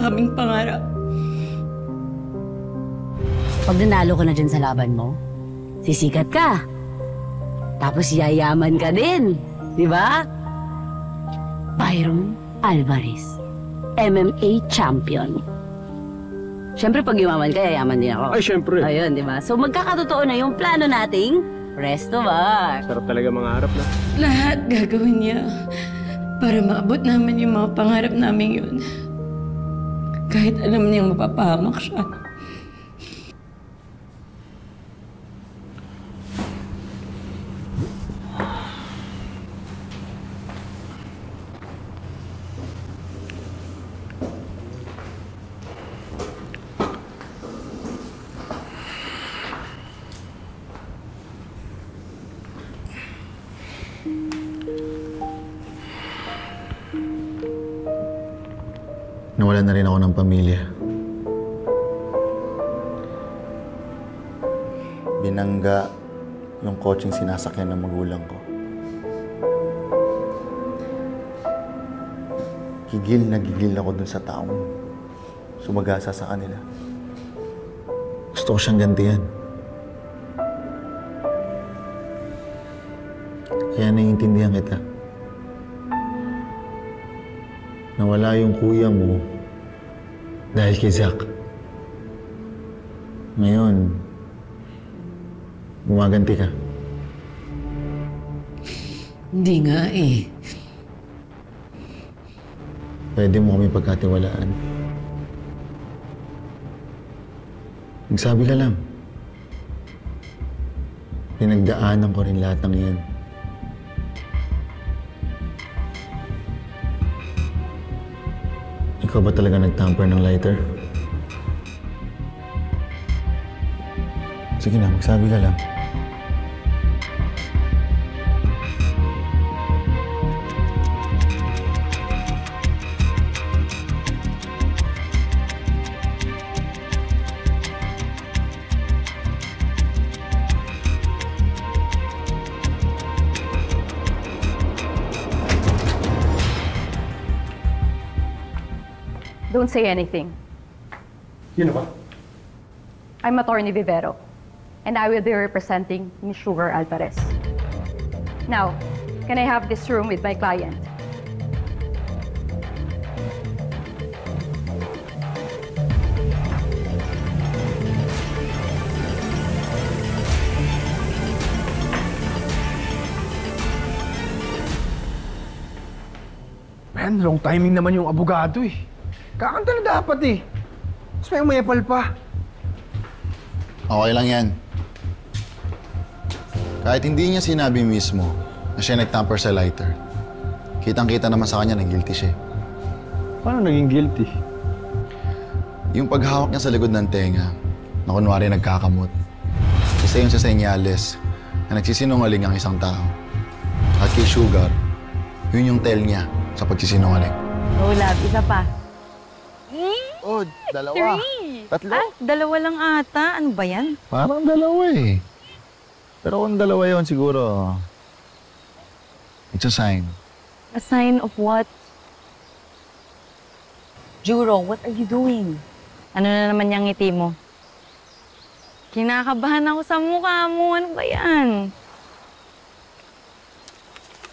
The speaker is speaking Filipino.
kaming pangarap. Pag nanalo ka na dyan sa laban mo, sisikat ka. Tapos yayaman ka din. Di ba? Byron Alvarez, MMA champion. Siyempre, pag yumaman ka, yayaman din ako. Ay, siyempre. Ayun, di ba? So, magkakatotoo na yung plano nating Resto Bar. Sarap talaga mga harap na. Lahat gagawin niya para maabot namin yung mga pangarap namin yun. Kahit alam niyang mapapahamak siya. Nawalan na rin ako ng pamilya. Binangga yung kotseng sinasakyan ng magulang ko. Gigil na gigil ako dun sa taong sumagasa sa kanila. Gusto ko siyang gantihan. Kaya naiintindihan kita. Nawala yung kuya mo dahil kay Zach. Ngayon, gumaganti ka. Hindi nga eh. Pwede mo kami pagkatiwalaan. Nagsabi ka lang. Pinagdaanan ko rin lahat ng yan. Ikaw ba talaga nag-tamper ng lighter? Sige na, magsabi ka lang. Don't say anything. Yun ba? I'm Attorney Vivero, and I will be representing Ms. Sugar Alvarez. Now, can I have this room with my client? Man, long timing naman yung abogado eh. Kakanta na dapat eh. Mas may umayapal pa. Okay lang yan. Kahit hindi niya sinabi mismo na siya nag-tamper sa lighter, kitang-kita naman sa kanya na guilty siya. Paano naging guilty? Yung paghawak niya sa likod ng tenga, na kunwari nagkakamot, isa yun sa senyales na nagsisinungaling ang isang tao. At kay Sugar, yun yung tell niya sa pagsisinungaling. No, love. Isa pa. Oh, dalawa. Tatlo. Ah, dalawa lang ata. Ano ba yan? Parang dalawa eh. Pero kung dalawa yun, siguro, it's a sign. A sign of what? Juro, what are you doing? Ano na naman yung ngiti mo? Kinakabahan ako sa mukha mo. Ano ba yan?